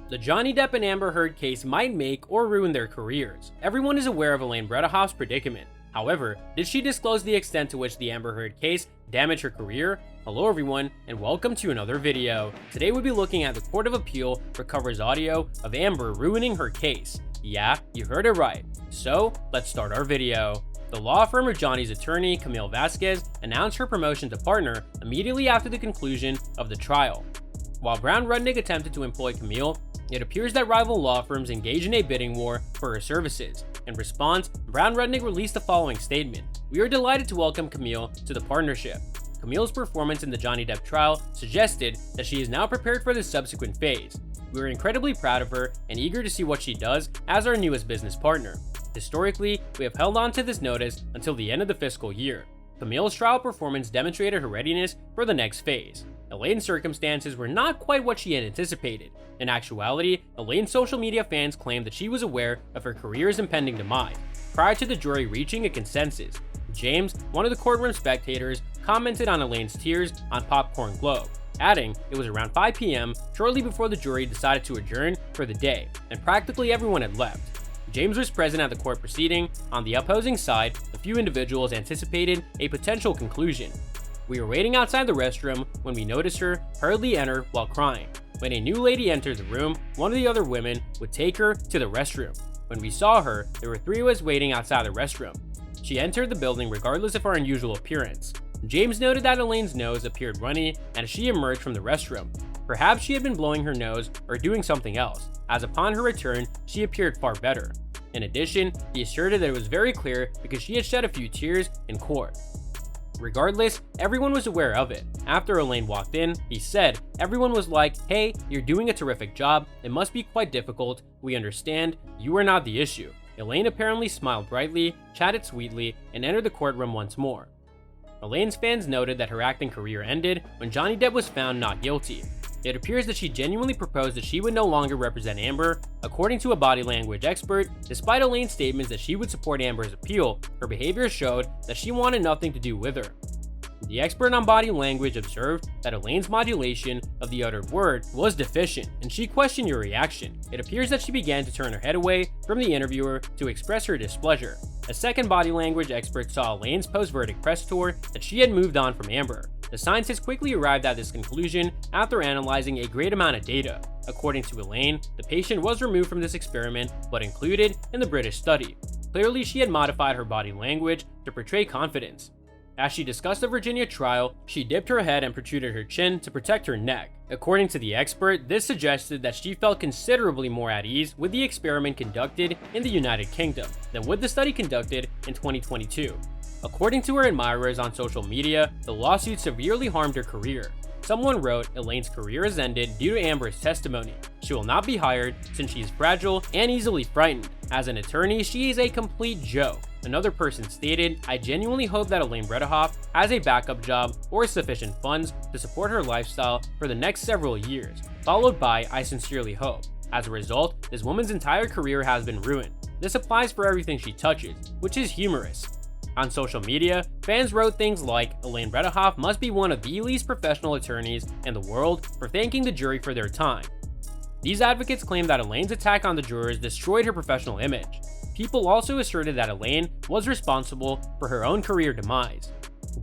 The Johnny Depp and Amber Heard case might make or ruin their careers. Everyone is aware of Elaine Bredehoft's predicament. However, did she disclose the extent to which the Amber Heard case damaged her career? Hello everyone, and welcome to another video. Today we'll be looking at the Court of Appeal recovers audio of Amber ruining her case. Yeah, you heard it right. So, let's start our video. The law firm of Johnny's attorney, Camille Vasquez, announced her promotion to partner immediately after the conclusion of the trial. While Brown Rudnick attempted to employ Camille, it appears that rival law firms engaged in a bidding war for her services. In response, Brown Rudnick released the following statement: "We are delighted to welcome Camille to the partnership." Camille's performance in the Johnny Depp trial suggested that she is now prepared for the subsequent phase. We are incredibly proud of her and eager to see what she does as our newest business partner. Historically, we have held on to this notice until the end of the fiscal year. Camille's trial performance demonstrated her readiness for the next phase. Elaine's circumstances were not quite what she had anticipated. In actuality, Elaine's social media fans claimed that she was aware of her career's impending demise prior to the jury reaching a consensus. James, one of the courtroom spectators, commented on Elaine's tears on Popcorn Globe, adding it was around 5 p.m. shortly before the jury decided to adjourn for the day, and practically everyone had left. James was present at the court proceeding. On the opposing side, a few individuals anticipated a potential conclusion. "We were waiting outside the restroom when we noticed her hurriedly enter while crying. When a new lady entered the room, one of the other women would take her to the restroom. When we saw her, there were 3 of us waiting outside the restroom. She entered the building regardless of our unusual appearance." James noted that Elaine's nose appeared runny as she emerged from the restroom. Perhaps she had been blowing her nose or doing something else, as upon her return, she appeared far better. In addition, he asserted that it was very clear because she had shed a few tears in court. Regardless, everyone was aware of it. After Elaine walked in, he said, "Everyone was like, hey, you're doing a terrific job. It must be quite difficult. We understand. You are not the issue." Elaine apparently smiled brightly, chatted sweetly, and entered the courtroom once more. Elaine's fans noted that her acting career ended when Johnny Depp was found not guilty. It appears that she genuinely proposed that she would no longer represent Amber. According to a body language expert, despite Elaine's statements that she would support Amber's appeal, her behavior showed that she wanted nothing to do with her. The expert on body language observed that Elaine's modulation of the uttered word was deficient, and she questioned your reaction. It appears that she began to turn her head away from the interviewer to express her displeasure. A second body language expert saw Elaine's post-verdict press tour that she had moved on from Amber. The scientists quickly arrived at this conclusion after analyzing a great amount of data. According to Elaine, the patient was removed from this experiment but included in the British study. Clearly, she had modified her body language to portray confidence. As she discussed the Virginia trial, she dipped her head and protruded her chin to protect her neck. According to the expert, this suggested that she felt considerably more at ease with the experiment conducted in the United Kingdom than with the study conducted in 2022. According to her admirers on social media, the lawsuit severely harmed her career. Someone wrote, "Elaine's career has ended due to Amber's testimony. She will not be hired since she is fragile and easily frightened. As an attorney, she is a complete joke." Another person stated, "I genuinely hope that Elaine Bredehoft has a backup job or sufficient funds to support her lifestyle for the next several years," followed by, "I sincerely hope. As a result, this woman's entire career has been ruined. This applies for everything she touches," which is humorous. On social media, fans wrote things like, "Elaine Bredehoft must be one of the least professional attorneys in the world for thanking the jury for their time." These advocates claimed that Elaine's attack on the jurors destroyed her professional image. People also asserted that Elaine was responsible for her own career demise.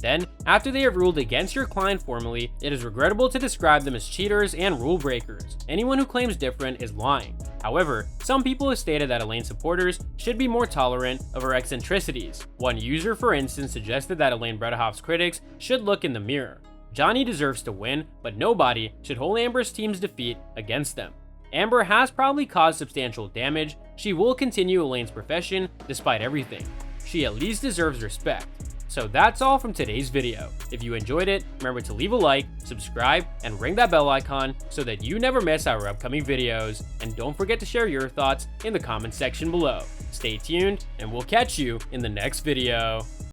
Then, after they have ruled against your client formally, it is regrettable to describe them as cheaters and rule breakers. Anyone who claims different is lying. However, some people have stated that Elaine's supporters should be more tolerant of her eccentricities. One user, for instance, suggested that Elaine Bredehoft's critics should look in the mirror. Johnny deserves to win, but nobody should hold Amber's team's defeat against them. Amber has probably caused substantial damage. She will continue Elaine's profession despite everything. She at least deserves respect. So that's all from today's video. If you enjoyed it, remember to leave a like, subscribe, and ring that bell icon so that you never miss our upcoming videos. And don't forget to share your thoughts in the comment section below. Stay tuned, and we'll catch you in the next video.